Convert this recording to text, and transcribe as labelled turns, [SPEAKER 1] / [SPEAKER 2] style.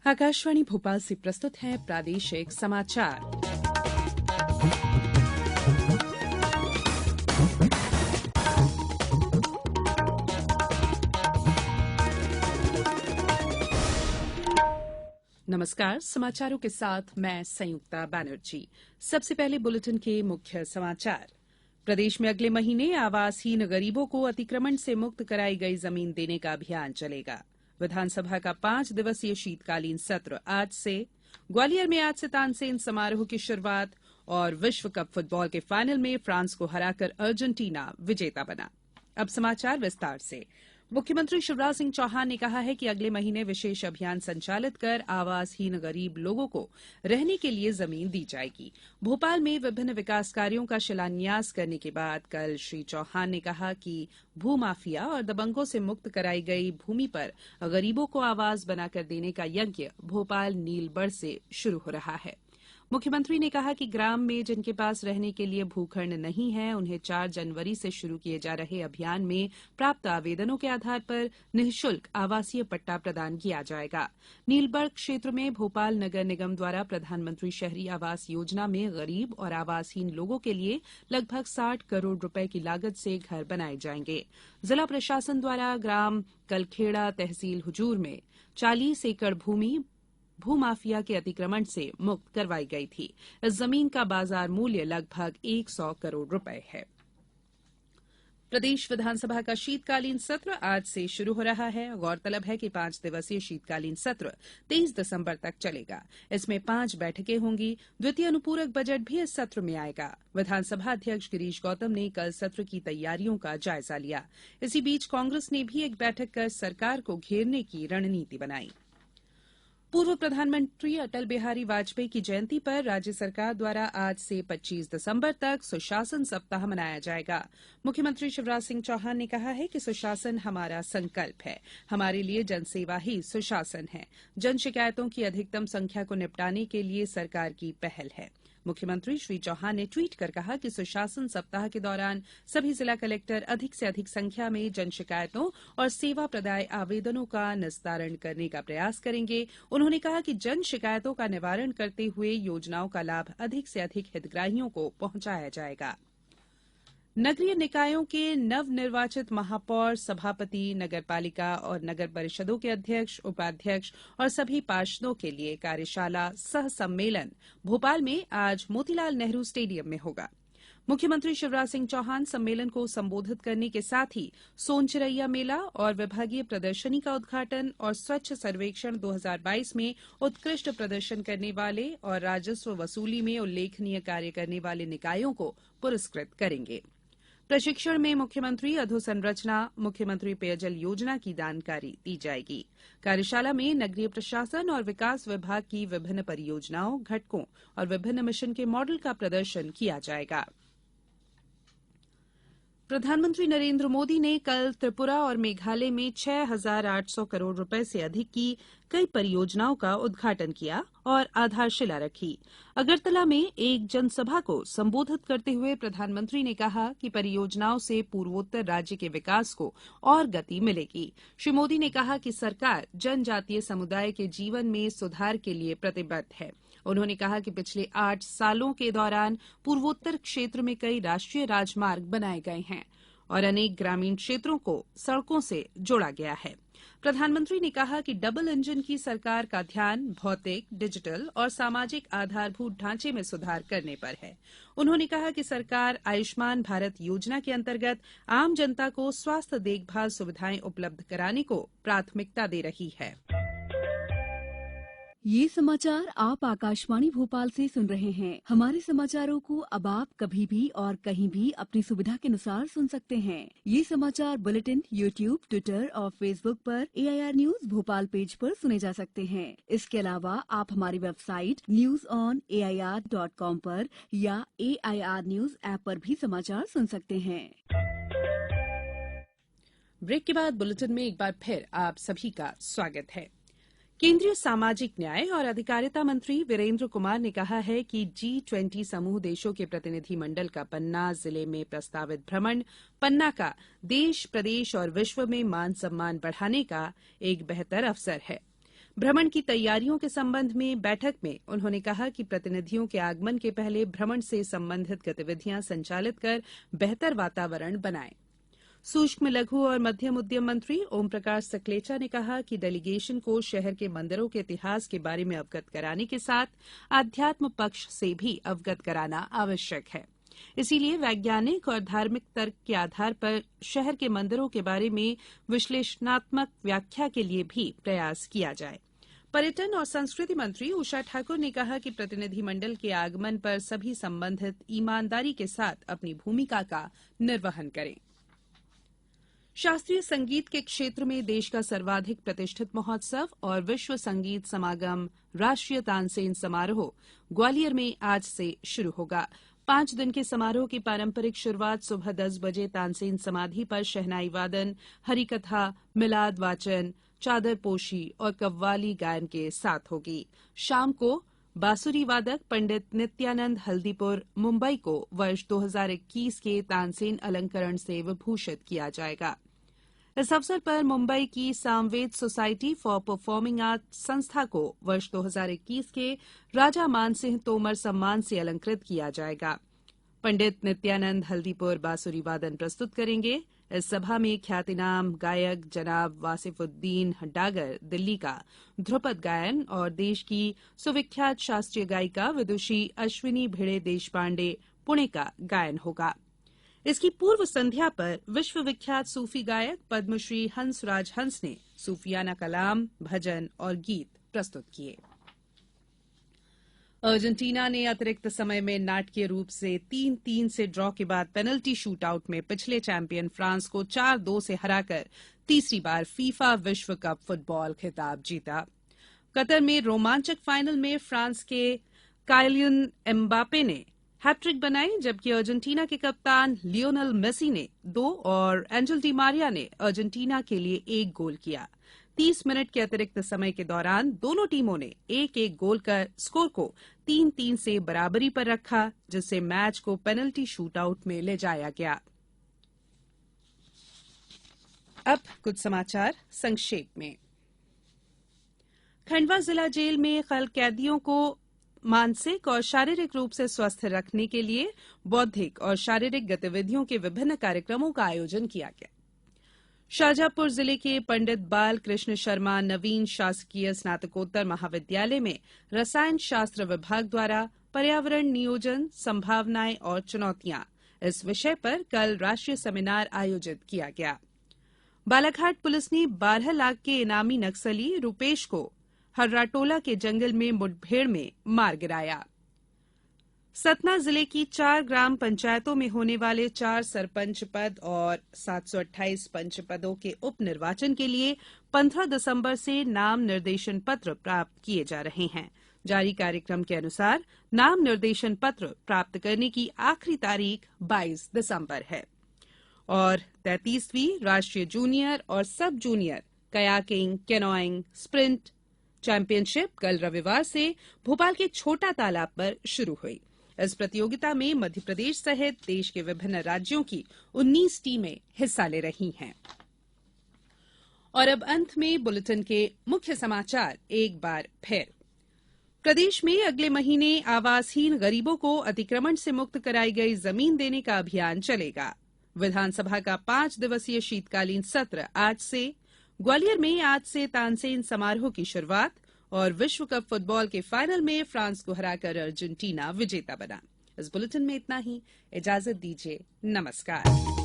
[SPEAKER 1] आकाशवाणी भोपाल से प्रस्तुत हैं प्रादेशिक समाचार। नमस्कार, समाचारों के साथ मैं संयुक्ता बैनर्जी। सबसे पहले बुलेटिन के मुख्य समाचार। प्रदेश में अगले महीने आवासहीन गरीबों को अतिक्रमण से मुक्त कराई गई जमीन देने का अभियान चलेगा। विधानसभा का 5 दिवसीय शीतकालीन सत्र आज से। ग्वालियर में आज से तानसेन समारोह की शुरुआत और विश्व कप फुटबॉल के फाइनल में फ्रांस को हराकर अर्जेंटीना विजेता बना। अब समाचार विस्तार से। मुख्यमंत्री शिवराज सिंह चौहान ने कहा है कि अगले महीने विशेष अभियान संचालित कर आवासहीन गरीब लोगों को रहने के लिए जमीन दी जाएगी। भोपाल में विभिन्न विकास कार्यों का शिलान्यास करने के बाद कल श्री चौहान ने कहा कि भूमाफिया और दबंगों से मुक्त कराई गई भूमि पर गरीबों को आवास बनाकर देने का यज्ञ भोपाल नीलबढ़ से शुरू हो रहा है। मुख्यमंत्री ने कहा कि ग्राम में जिनके पास रहने के लिए भूखंड नहीं है, उन्हें 4 जनवरी से शुरू किए जा रहे अभियान में प्राप्त आवेदनों के आधार पर निःशुल्क आवासीय पट्टा प्रदान किया जाएगा। नीलबढ़ क्षेत्र में भोपाल नगर निगम द्वारा प्रधानमंत्री शहरी आवास योजना में गरीब और आवासहीन लोगों के लिए लगभग 60 करोड़ रुपए की लागत से घर बनाए जाएंगे। जिला प्रशासन द्वारा ग्राम कलखेड़ा तहसील हुजूर में 40 एकड़ भूमि भूमाफिया के अतिक्रमण से मुक्त करवाई गई थी। इस जमीन का बाजार मूल्य लगभग 100 करोड़ रुपए है। प्रदेश विधानसभा का शीतकालीन सत्र आज से शुरू हो रहा है। गौरतलब है कि 5 दिवसीय शीतकालीन सत्र 23 दिसंबर तक चलेगा। इसमें 5 बैठकें होंगी। द्वितीय अनुपूरक बजट भी इस सत्र में आएगा। विधानसभा अध्यक्ष गिरीश गौतम ने कल सत्र की तैयारियों का जायजा लिया। इसी बीच कांग्रेस ने भी एक बैठक कर सरकार को घेरने की रणनीति बनाई। पूर्व प्रधानमंत्री अटल बिहारी वाजपेयी की जयंती पर राज्य सरकार द्वारा आज से 25 दिसंबर तक सुशासन सप्ताह मनाया जाएगा। मुख्यमंत्री शिवराज सिंह चौहान ने कहा है कि सुशासन हमारा संकल्प है। हमारे लिए जनसेवा ही सुशासन है। जन शिकायतों की अधिकतम संख्या को निपटाने के लिए सरकार की पहल है। मुख्यमंत्री श्री चौहान ने ट्वीट कर कहा कि सुशासन सप्ताह के दौरान सभी जिला कलेक्टर अधिक से अधिक संख्या में जन शिकायतों और सेवा प्रदाय आवेदनों का निस्तारण करने का प्रयास करेंगे। उन्होंने कहा कि जन शिकायतों का निवारण करते हुए योजनाओं का लाभ अधिक से अधिक हितग्राहियों को पहुंचाया जाएगा। नगरीय निकायों के नवनिर्वाचित महापौर, सभापति, नगरपालिका और नगर परिषदों के अध्यक्ष, उपाध्यक्ष और सभी पार्षदों के लिए कार्यशाला सह सम्मेलन भोपाल में आज मोतीलाल नेहरू स्टेडियम में होगा। मुख्यमंत्री शिवराज सिंह चौहान सम्मेलन को संबोधित करने के साथ ही सोनचिरैया मेला और विभागीय प्रदर्शनी का उद्घाटन और स्वच्छ सर्वेक्षण 2022 में उत्कृष्ट प्रदर्शन करने वाले और राजस्व वसूली में उल्लेखनीय कार्य करने वाले निकायों को पुरस्कृत करेंगे। प्रशिक्षण में मुख्यमंत्री अधोसंरचना, मुख्यमंत्री पेयजल योजना की जानकारी दी जाएगी। कार्यशाला में नगरीय प्रशासन और विकास विभाग की विभिन्न परियोजनाओं, घटकों और विभिन्न मिशन के मॉडल का प्रदर्शन किया जाएगा। प्रधानमंत्री नरेंद्र मोदी ने कल त्रिपुरा और मेघालय में 6,800 करोड़ रुपए से अधिक की कई परियोजनाओं का उद्घाटन किया और आधारशिला रखी। अगरतला में एक जनसभा को संबोधित करते हुए प्रधानमंत्री ने कहा कि परियोजनाओं से पूर्वोत्तर राज्य के विकास को और गति मिलेगी। श्री मोदी ने कहा कि सरकार जनजातीय समुदाय के जीवन में सुधार के लिए प्रतिबद्ध है। उन्होंने कहा कि पिछले 8 सालों के दौरान पूर्वोत्तर क्षेत्र में कई राष्ट्रीय राजमार्ग बनाए गए हैं और अनेक ग्रामीण क्षेत्रों को सड़कों से जोड़ा गया है। प्रधानमंत्री ने कहा कि डबल इंजन की सरकार का ध्यान भौतिक, डिजिटल और सामाजिक आधारभूत ढांचे में सुधार करने पर है। उन्होंने कहा कि सरकार आयुष्मान भारत योजना के अंतर्गत आम जनता को स्वास्थ्य देखभाल सुविधाएं उपलब्ध कराने को प्राथमिकता दे रही है।
[SPEAKER 2] ये समाचार आप आकाशवाणी भोपाल से सुन रहे हैं। हमारे समाचारों को अब आप कभी भी और कहीं भी अपनी सुविधा के अनुसार सुन सकते हैं। ये समाचार बुलेटिन यूट्यूब, ट्विटर और फेसबुक पर AIR न्यूज भोपाल पेज पर सुने जा सकते हैं। इसके अलावा आप हमारी वेबसाइट news.air.com पर या AIR न्यूज ऐप पर भी समाचार सुन सकते हैं।
[SPEAKER 1] ब्रेक के बाद बुलेटिन में एक बार फिर आप सभी का स्वागत है। केंद्रीय सामाजिक न्याय और अधिकारिता मंत्री वीरेंद्र कुमार ने कहा है कि G20 समूह देशों के प्रतिनिधि मंडल का पन्ना जिले में प्रस्तावित भ्रमण पन्ना का देश, प्रदेश और विश्व में मान सम्मान बढ़ाने का एक बेहतर अवसर है। भ्रमण की तैयारियों के संबंध में बैठक में उन्होंने कहा कि प्रतिनिधियों के आगमन के पहले भ्रमण से संबंधित गतिविधियां संचालित कर बेहतर वातावरण बनाएं। सूक्ष्म लघु और मध्यम उद्यम मंत्री ओम प्रकाश सकलेचा ने कहा कि डेलीगेशन को शहर के मंदिरों के इतिहास के बारे में अवगत कराने के साथ आध्यात्म पक्ष से भी अवगत कराना आवश्यक है। इसीलिए वैज्ञानिक और धार्मिक तर्क के आधार पर शहर के मंदिरों के बारे में विश्लेषणात्मक व्याख्या के लिए भी प्रयास किया जाए। पर्यटन और संस्कृति मंत्री उषा ठाकुर ने कहा कि प्रतिनिधिमंडल के आगमन पर सभी संबंधित ईमानदारी के साथ अपनी भूमिका का निर्वहन करें। शास्त्रीय संगीत के क्षेत्र में देश का सर्वाधिक प्रतिष्ठित महोत्सव और विश्व संगीत समागम राष्ट्रीय तानसेन समारोह ग्वालियर में आज से शुरू होगा। 5 दिन के समारोह की पारंपरिक शुरुआत सुबह 10 बजे तानसेन समाधि पर शहनाई वादन, हरिकथा, मिलाद वाचन, चादर पोशी और कव्वाली गायन के साथ होगी। शाम को बांसुरी वादक पंडित नित्यानंद हल्दीपुर मुंबई को वर्ष 2021 के तानसेन अलंकरण से विभूषित किया जाएगा। इस अवसर पर मुंबई की Samaveda society for performing art संस्था को वर्ष 2021 के राजा मानसिंह तोमर सम्मान से अलंकृत किया जाएगा। पंडित नित्यानंद हल्दीपुर बांसुरी वादन प्रस्तुत करेंगे। इस सभा में ख्यातिनाम गायक जनाब वासिफुद्दीन डागर दिल्ली का ध्रुपद गायन और देश की सुविख्यात शास्त्रीय गायिका विदुषी अश्विनी भिड़े देशपांडे पुणे का गायन होगा। इसकी पूर्व संध्या पर विश्वविख्यात सूफी गायक पद्मश्री हंसराज हंस ने सूफियाना कलाम, भजन और गीत प्रस्तुत किए। अर्जेंटीना ने अतिरिक्त समय में नाटकीय रूप से 3-3 से ड्रॉ के बाद पेनल्टी शूटआउट में पिछले चैंपियन फ्रांस को 4-2 से हराकर तीसरी बार फीफा विश्व कप फुटबॉल खिताब जीता। कतर में रोमांचक फाइनल में फ्रांस के काइलियन एम्बापे ने हैट्रिक बनाई, जबकि अर्जेंटीना के कप्तान लियोनेल मेसी ने 2 और एंजेल डी मारिया ने अर्जेंटीना के लिए 1 गोल किया। 30 मिनट के अतिरिक्त समय के दौरान दोनों टीमों ने 1-1 गोल कर स्कोर को 3-3 से बराबरी पर रखा, जिससे मैच को पेनल्टी शूटआउट में ले जाया गया। अब कुछ समाचार संक्षेप में। खंडवा जिला जेल में कल कैदियों को मानसिक और शारीरिक रूप से स्वस्थ रखने के लिए बौद्धिक और शारीरिक गतिविधियों के विभिन्न कार्यक्रमों का आयोजन किया गया। शाजापुर जिले के पंडित बाल कृष्ण शर्मा नवीन शासकीय स्नातकोत्तर महाविद्यालय में रसायन शास्त्र विभाग द्वारा पर्यावरण नियोजन, संभावनाएं और चुनौतियां इस विषय पर कल राष्ट्रीय सेमिनार आयोजित किया गया। बालाघाट पुलिस ने 12 लाख के इनामी नक्सली रूपेश को हर्राटोला के जंगल में मुठभेड़ में मार गिराया। सतना जिले की 4 ग्राम पंचायतों में होने वाले 4 सरपंच पद और 728 पंच पदों के उप निर्वाचन के लिए 15 दिसंबर से नाम निर्देशन पत्र प्राप्त किए जा रहे हैं। जारी कार्यक्रम के अनुसार नाम निर्देशन पत्र प्राप्त करने की आखिरी तारीख 22 दिसंबर है। और 33वीं राष्ट्रीय जूनियर और सब junior kayaking, canoeing, sprint championship कल रविवार से भोपाल के छोटा तालाब पर शुरू हुई। इस प्रतियोगिता में मध्यप्रदेश सहित देश के विभिन्न राज्यों की 19 टीमें हिस्सा ले रही हैं। और अब अंत में बुलेटिन के मुख्य समाचार एक बार फिर। प्रदेश में अगले महीने आवासहीन गरीबों को अतिक्रमण से मुक्त कराई गई जमीन देने का अभियान चलेगा। विधानसभा का 5 दिवसीय शीतकालीन सत्र आज से। ग्वालियर में आज से तानसेन समारोह की शुरुआत और विश्व कप फुटबॉल के फाइनल में फ्रांस को हराकर अर्जेंटीना विजेता बना। इस बुलेटिन में इतना ही। इजाजत दीजिए। नमस्कार।